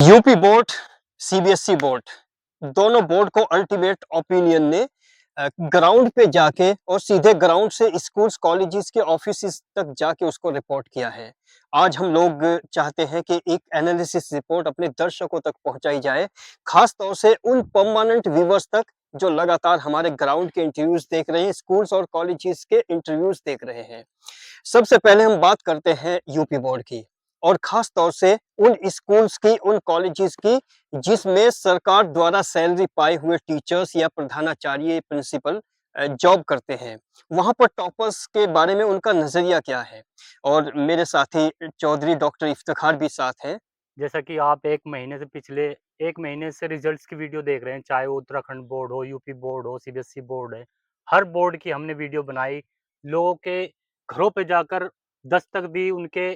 UP board, CBSE board, दोनों board को ultimate opinion ने ग्राउंड पे जाके और सीधे ग्राउंड से स्कूल्स, कॉलेजेस के ऑफिसेस तक जाके उसको रिपोर्ट किया है। आज हम लोग चाहते हैं कि एक एनालिसिस रिपोर्ट अपने दर्शकों तक पहुंचाई जाए, खास तौर से उन परमानेंट व्यूअर्स तक जो लगातार हमारे ग्राउंड के इंटरव्यूज देख रहे हैं, स्कूल्स और कॉलेजेस के इंटरव्यूज देख रहे हैं। सबसे पहले हम बात करते हैं यूपी बोर्ड की और खास तौर से उन स्कूल्स की, उन कॉलेजेस की जिसमें सरकार द्वारा सैलरी पाए हुए टीचर्स या प्रधानाचार्य, प्रिंसिपल जॉब करते हैं। वहां पर टॉपर्स के बारे में उनका नजरिया क्या है? और मेरे साथी चौधरी डॉक्टर इफ्तिखार भी साथ हैं। जैसा कि आप 1 महीने से पिछले 1 महीने से रिजल्ट्स की वीडियो देख रहे हैं, चाहे वो उत्तराखंड बोर्ड हो, यूपी बोर्ड हो, सीबीएसई बोर्ड है। हर बोर्ड की हमने वीडियो बनाई। लोगों के घरों पे जाकर दस्तक दी, उनके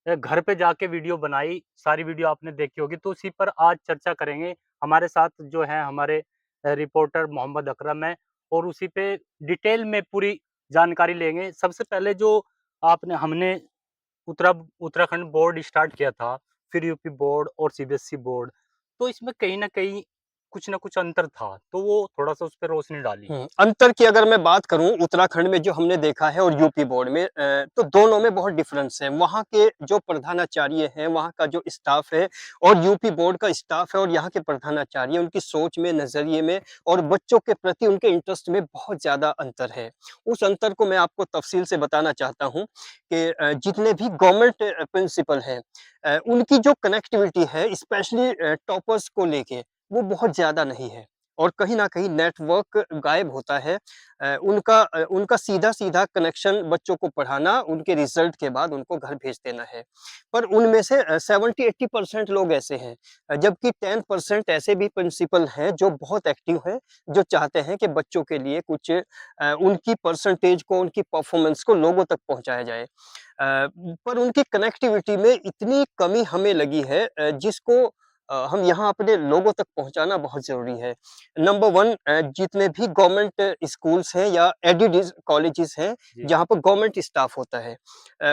घर पे जाके वीडियो बनाई। सारी वीडियो आपने देखी होगी, तो उसी पर आज चर्चा करेंगे। हमारे साथ जो है हमारे रिपोर्टर मोहम्मद अकरम है और उसी पे डिटेल में पूरी जानकारी लेंगे। सबसे पहले जो आपने हमने उत्तराखंड बोर्ड स्टार्ट किया था, फिर यूपी बोर्ड और सीबीएसई बोर्ड। तो इसमें कहीं न कहीं कुछ न कुछ अंतर था, तो वो थोड़ा-सा उस पे रोशनी डालिए। अंतर की अगर मैं बात करूँ उत्तराखंड में जो हमने देखा है और यूपी बोर्ड में तो दोनों में बहुत डिफरेंस है। वहाँ के जो प्रधानाचार्य हैं, वहाँ का जो स्टाफ है और यूपी बोर्ड का स्टाफ है और यहाँ के प्रधानाचार्य, उनकी सोच में, नज़रिए में और बच्चों के प्रति उनके इंटरेस्ट में बहुत ज़्यादा अंतर है। उस अंतर को मैं आपको तफ़सील से बताना चाहता हूँ कि जितने भी गवर्नमेंट प्रिंसिपल हैं उनकी जो कनेक्टिविटी है स्पेशली टॉपर्स को लेके, वो बहुत ज़्यादा नहीं है। और कहीं न कहीं नेटवर्क गायब होता है। उनका सीधा-सीधा कनेक्शन बच्चों को पढ़ाना, उनके रिज़ल्ट के बाद उनको घर भेज देना है। पर उनमें से 70-80% लोग ऐसे हैं जबकि 10% ऐसे भी प्रिंसिपल हैं जो बहुत एक्टिव हैं, जो चाहते हैं कि बच्चों के लिए कुछ उनकी परसेंटेज को, उनकी परफ़ॉर्मेंस को लोगों तक पहुँचाया जाए। पर उनकी कनेक्टिविटी में इतनी कमी हमें लगी है जिसको हम यहाँ अपने लोगों तक पहुँचाना बहुत ज़रूरी है। नंबर 1 जितने भी गवर्नमेंट स्कूल्स हैं या एडेड कॉलेजेस हैं, जी। जहाँ पर गवर्नमेंट स्टाफ होता है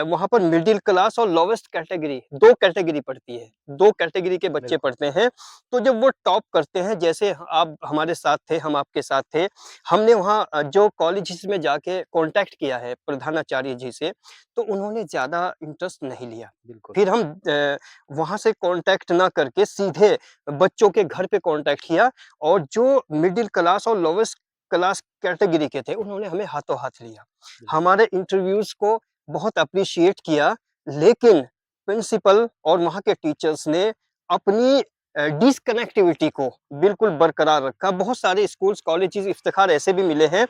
वहाँ पर मिडिल क्लास और लोवेस्ट कैटेगरी 2 कैटेगरी पड़ती है। 2 कैटेगरी के बच्चे बिल्कुल। पढ़ते हैं, तो जब वो टॉप करते हैं, जैसे आप हमारे साथ थे, हम आपके साथ थे, हमने वहाँ जो कॉलेजेस में जाके कॉन्टैक्ट किया है प्रधानाचार्य जी से, तो उन्होंने ज़्यादा इंटरेस्ट नहीं लिया। बिल्कुल। फिर हम वहाँ से कॉन्टैक्ट ना करके सीधे बच्चों के घर पे कॉन्टैक्ट किया और जो मिडिल क्लास और लोवेस्ट क्लास कैटेगरी के थे, उन्होंने हमें हाथों-हाथ लिया। बिल्कुल। हमारे इंटरव्यूज़ को बहुत एप्रिशिएट किया, लेकिन प्रिंसिपल और वहाँ के टीचर्स ने अपनी डिसकनेक्टिविटी को बिल्कुल बरकरार रखा। बहुत सारे स्कूल्स, कॉलेजेस, इफ्तिखार ऐसे भी मिले हैं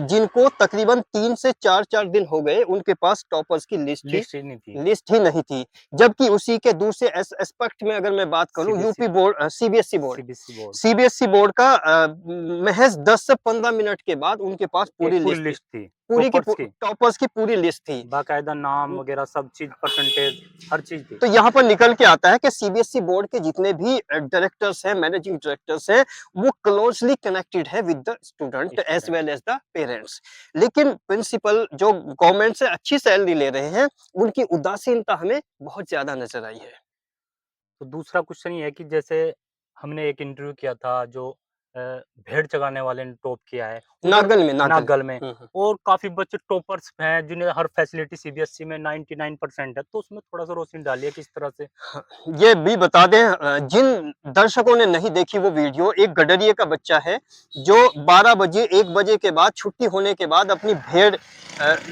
जिनको तकरीबन 3 से 4-4 दिन हो गए, उनके पास टॉपर्स की लिस्ट ही नहीं थी। लिस्ट ही नहीं थी। जबकि उसी के दूसरे एस्पेक्ट में अगर मैं बात करूँ CBSE UP board CBSE board. CBSE board का महज़ 10 से 15 मिनट के बाद उनके पास एक पूरी पूरी लिस्ट थी। लिस्ट थी, पूरी की टॉपर्स की। टॉपर्स की पूरी लिस्ट थी। बाकायदा नाम वगैरह सब चीज़, परसेंटेज, हर चीज़ थी। तो यहाँ पर निकल के आता है कि सीबीएसई बोर्ड के जितने भी डायरेक्टर्स हैं, मैनेजिंग डायरेक्टर्स हैं, वो क्लोज़ली कनेक्टेड है with the student as student. Well as the parents. लेकिन प्रिंसिपल जो गवर्नमेंट से अच्छी सैलरी ले रहे हैं, उनकी उदासीनता हमें बहुत ज़्यादा नज़र आई है। तो दूसरा क्वेश्चन ये है कि जैसे हमने एक इंटरव्यू किया था जो अ, भेड़ चराने वाले ने टॉप किया है, उधर नागल में। नागल में। हुँ, हुँ। और काफ़ी बच्चे टॉपर्स हैं जिन्हें हर फैसिलिटी सीबीएसई में 99% है, तो उसमें थोड़ा-सा रोशनी डालिए किस तरह से? हाँ, ये भी बता दें जिन दर्शकों ने नहीं देखी वो वीडियो, एक गडरिये का बच्चा है, जो 12 बजे, 1 बजे के बाद छुट्टी होने के बाद अपनी भेड़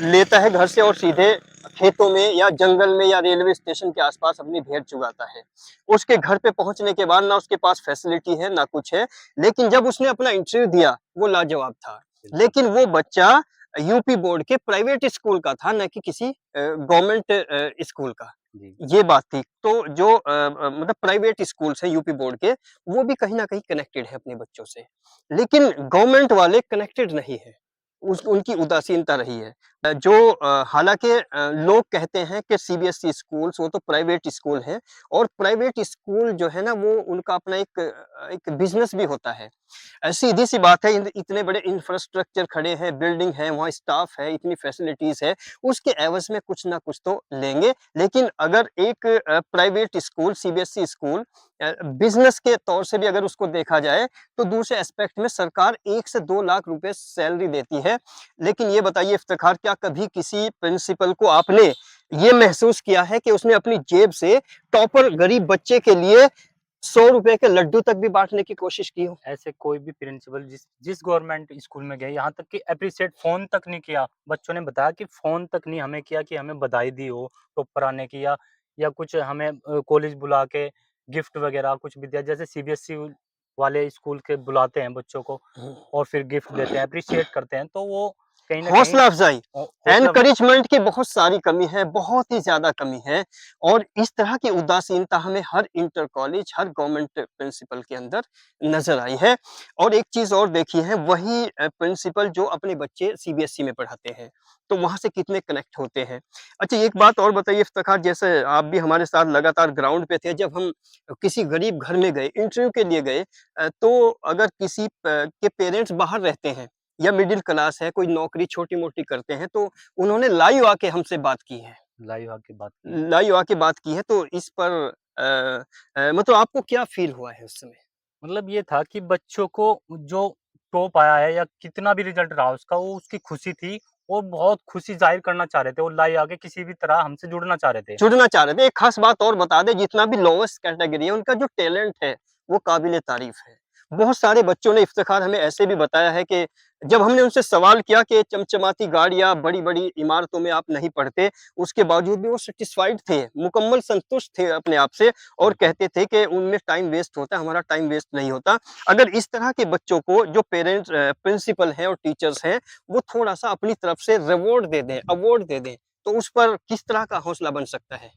लेता है घर से और सीधे खेतों में या जंगल में या रेलवे स्टेशन के आसपास अपनी भेड़ चुगाता है। उसके घर पे पहुँचने के बाद ना उसके पास फैसिलिटी है, ना कुछ है, लेकिन जब उसने अपना इंटरव्यू दिया, वो लाजवाब था। बिल्कुल। लेकिन वो बच्चा यूपी बोर्ड के प्राइवेट स्कूल का था, ना कि किसी गवर्नमेंट स्कूल का। जी। ये बात थी। तो जो मतलब प्राइवेट स्कूल्स हैं यूपी बोर्ड के, वो भी कहीं न कहीं कनेक्टेड है अपने बच्चों से। लेकिन गवर्नमेंट वाले कनेक्टेड नहीं हैं। उस उनकी उदासीनता रही है। हालाँकि लोग कहते हैं कि सीबीएसई स्कूल्स वो तो प्राइवेट स्कूल हैं और प्राइवेट स्कूल जो है ना वो उनका अपना एक बिज़नेस भी होता है। सीधी-सी बात है इतने बड़े इंफ्रास्ट्रक्चर खड़े हैं, बिल्डिंग है, वहाँ स्टाफ है, इतनी फैसिलिटीज़ है, उसके एवज़ में कुछ ना कुछ तो लेंगे। लेकिन अगर एक private school, CBSE school business के तौर से भी अगर उसको देखा जाए, तो दूसरे एस्पेक्ट में सरकार 1 से 2 लाख रुपए सैलरी देती है। लेकिन ये बताइए इफ्तिख़ार क्या कभी किसी प्रिंसिपल को आपने ये महसूस किया है कि उसने अपनी जेब से टॉपर गरीब बच्चे के लिए ₹100 के लड्डू तक भी बाँटने की कोशिश की हो? ऐसे कोई भी प्रिंसिपल जिस जिस गवर्नमेंट स्कूल में गए, यहाँ तक कि एप्रिशिएट फ़ोन तक नहीं किया। बच्चों ने बताया कि फ़ोन तक नहीं हमें किया कि हमें बधाई दी हो टॉपर आने की, या कुछ हमें कॉलेज बुला के गिफ्ट वगैरह कुछ भी दिया। जैसे सीबीएसई वाले स्कूल के बुलाते हैं बच्चों को हुँ। और फिर गिफ्ट देते हैं, एप्रिशिएट करते हैं, तो वो कहीं न कहीं हौसला अफ़ज़ाई, हौसला एनकरेजमेंट की बहुत सारी कमी है, बहुत ही ज़्यादा कमी है और इस तरह की उदासीनता हमें हर इंटर कॉलेज, हर गवर्नमेंट प्रिंसिपल के अंदर नज़र आई है। और एक चीज़ और देखी है, वही प्रिंसिपल जो अपने बच्चे सीबीएसई में पढ़ाते हैं, तो वहाँ से कितने कनेक्ट होते हैं। अच्छा एक बात और बताइए इफ्तिख़ार जैसे आप भी हमारे साथ लगातार ग्राउंड पे थे, जब हम किसी गरीब घर में गए, इंटरव्यू के लिए गए तो अगर किसी के पेरेंट्स बाहर रहते हैं या मिडिल क्लास है, कोई नौकरी छोटी-मोटी करते हैं, तो उन्होंने लाइव आके हमसे बात की है। लाइव आके बात की है। लाइव आके बात की है, तो इस पर मतलब आपको क्या फ़ील हुआ है उस समय? मतलब ये था कि बच्चों को जो टॉप आया है या कितना भी रिजल्ट रहा उसका, वो उसकी खुशी थी और बहुत खुशी ज़ाहिर करना चाह रहे थे और लाइव आके किसी भी तरह हमसे जुड़ना चाह रहे थे। जुड़ना चाह रहे थे। एक ख़ास बात और बता दें, जितना भी लोवेस्ट कैटेगरी है, उनका जो टैलेंट है, वो काबिल-ए-तारीफ़ है। बहुत सारे बच्चों ने इफ्तिख़ार हमें ऐसे भी बताया है कि जब हमने उनसे सवाल किया कि चमचमाती गाड़ियाँ, बड़ी-बड़ी इमारतों में आप नहीं पढ़ते, उसके बावजूद भी वो सैटिस्फाइड थे, मुकम्मल संतुष्ट थे अपने आप से और बिल्कुल। कहते थे कि उनमें टाइम वेस्ट होता है, हमारा टाइम वेस्ट नहीं होता। अगर इस तरह के बच्चों को जो पेरेंट्स प्रिंसिपल हैं और टीचर्स हैं, वो थोड़ा-सा अपनी तरफ से रिवॉर्ड दे दें, अवार्ड दे दें, तो उस पर किस तरह का हौसला बन सकता है?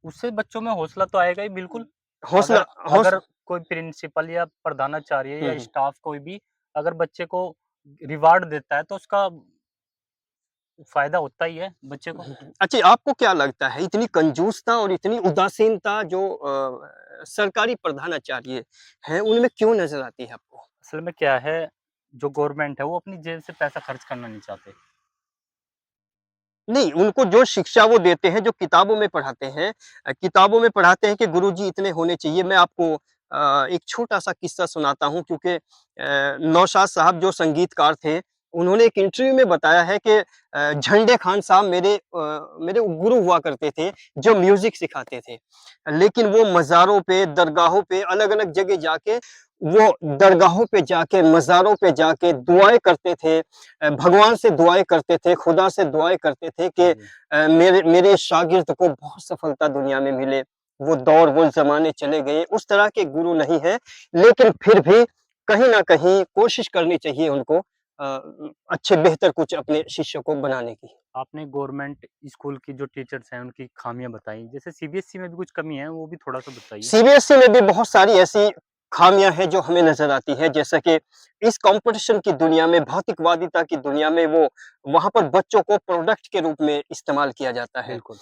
उससे बच्चों में हौसला तो आएगा ही बिल्कुल। हौसला अगर हौस अगर कोई प्रिंसिपल या प्रधानाचार्य हुँ, या हुँ। स्टाफ कोई भी अगर बच्चे को रिवार्ड देता है तो उसका फ़ायदा होता ही है बच्चे को। अच्छा आपको क्या लगता है इतनी कंजूसता और इतनी उदासीनता जो सरकारी प्रधानाचार्य हैं, उनमें क्यों नज़र आती है आपको? असल में क्या है, जो गवर्नमेंट है वो अपनी जेब से पैसा खर्च करना नहीं चाहते। नहीं, उनको जो शिक्षा वो देते हैं, जो किताबों में पढ़ाते हैं किताबों में पढ़ाते हैं कि गुरुजी इतने होने चाहिए। मैं आपको एक छोटा-सा किस्सा सुनाता हूँ क्योंकि नौशाद साहब जो संगीतकार थे, उन्होंने एक इंटरव्यू में बताया है कि झंडे खान साहब मेरे गुरु हुआ करते थे, जो म्यूज़िक सिखाते थे। लेकिन वो मज़ारों पे, दरगाहों पे, अलग-अलग जगह जाके वो दरगाहों पे जाके, मज़ारों पे जाके दुआएँ करते थे भगवान से दुआएँ करते थे, खुदा से दुआएँ करते थे कि जी। मेरे मेरे शागिर्द को बहुत सफलता दुनिया में मिले। वो दौर, वो ज़माने चले गए, उस तरह के गुरु नहीं हैं, लेकिन फिर भी कहीं न कहीं कोशिश करनी चाहिए उनको अच्छे बेहतर कुछ अपने शिष्य को बनाने की। आपने गवर्नमेंट स्कूल की जो टीचर्स हैं उनकी खामियाँ बताई। जैसे सीबीएसई में भी कुछ कमी है, वो भी थोड़ा-सा बताइए? सीबीएसई में भी बहुत सारी ऐसी खामियाँ हैं जो हमें नज़र आती है, जैसा कि इस कॉम्पिटिशन की दुनिया में, भौतिकवादिता की दुनिया में वो वहाँ पर बच्चों को प्रोडक्ट के रूप में इस्तेमाल किया जाता है। बिल्कुल।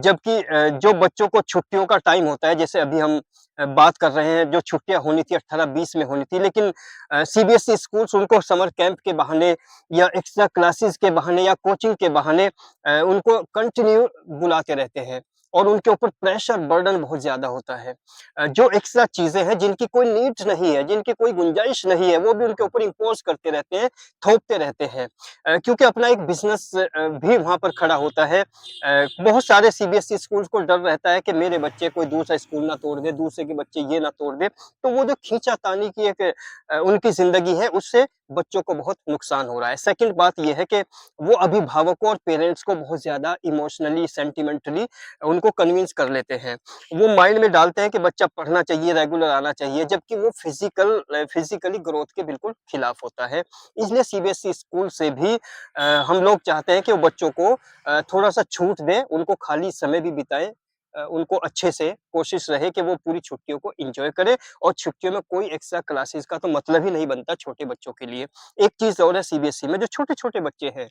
जबकि जो बच्चों को छुट्टियों का टाइम होता है, जैसे अभी हम बात कर रहे हैं, जो छुट्टियाँ होनी थी 18-20 में होनी थी, लेकिन सीबीएसई स्कूल्स उनको समर कैंप के बहाने या एक्स्ट्रा क्लासेस के बहाने या कोचिंग के बहाने उनको कंटिन्यू बुलाते रहते हैं और उनके ऊपर प्रेशर बर्डन बहुत ज़्यादा होता है। जो एक्स्ट्रा चीज़ें हैं जिनकी कोई नीड्स नहीं है, जिनकी कोई गुंजाइश नहीं है, वो भी उनके बिल्कुल। ऊपर इम्पोज़ करते रहते हैं, थोपते रहते हैं। क्योंकि अपना एक बिज़नेस भी वहाँ पर खड़ा होता है। बहुत सारे सीबीएसई स्कूल्स को डर रहता है कि मेरे बच्चे कोई दूसरा स्कूल ना तोड़ दे, दूसरे के बच्चे ये ना तोड़ दें। तो वो जो खींचातानी की एक उनकी ज़िंदगी है, उससे बच्चों को बहुत नुकसान हो रहा है। सेकंड बात ये है कि वो अभिभावकों और पेरेंट्स को बहुत ज़्यादा इमोशनली, सेंटिमेंटली उनको कन्विंस कर लेते हैं। वो माइंड में डालते हैं कि बच्चा पढ़ना चाहिए, रेगुलर आना चाहिए, जबकि वो फिज़िकली ग्रोथ के बिल्कुल खिलाफ होता है। इसलिए सीबीएसई स्कूल से भी हम लोग चाहते हैं कि वो बच्चों को थोड़ा-सा छूट दें, उनको खाली समय भी बिताएँ उनको अच्छे से कोशिश रहे कि वो पूरी छुट्टियों को एन्जॉय करें और छुट्टियों में कोई एक्स्ट्रा क्लासेस का तो मतलब ही नहीं बनता छोटे बच्चों के लिए। एक चीज़ और है सीबीएसई में जो छोटे-छोटे बच्चे हैं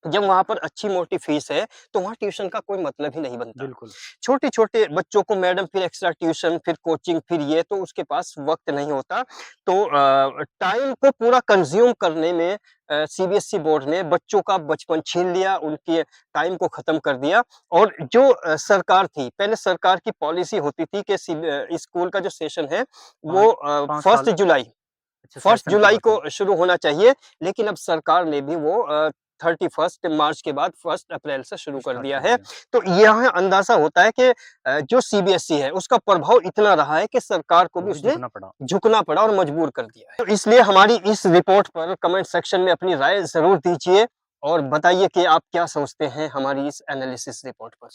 जब वहाँ पर अच्छी मोटी फीस है, तो वहाँ ट्यूशन का कोई मतलब ही नहीं बनता। बिल्कुल। छोटे-छोटे बच्चों को मैडम फिर एक्स्ट्रा ट्यूशन, फिर कोचिंग, फिर ये तो उसके पास वक़्त नहीं होता। तो टाइम को पूरा कंज़्यूम करने में सीबीएसई बोर्ड ने बच्चों का बचपन छीन लिया, उनके टाइम को ख़त्म कर दिया और जो सरकार थी, पहले सरकार की पॉलिसी होती थी कि स्कूल का जो सेशन है वो 5 5 1 साल जुलाई अच्छा 1 सेशन की जुलाई बात है। को शुरू होना चाहिए, लेकिन अब सरकार ने भी वो 31 मार्च के बाद 1 अप्रैल से शुरू कर स्टार्ट दिया कर है। दिया। तो यहाँ अंदाज़ा होता है कि जो सीबीएसई है, उसका प्रभाव इतना रहा है कि सरकार को वो भी भी उसने झुकना पड़ा। झुकना पड़ा और मजबूर कर दिया है। तो इसलिए हमारी इस रिपोर्ट पर कमेंट सेक्शन में अपनी राय ज़रूर दीजिए और बताइए कि आप क्या सोचते हैं हमारी इस एनालिसिस रिपोर्ट पर।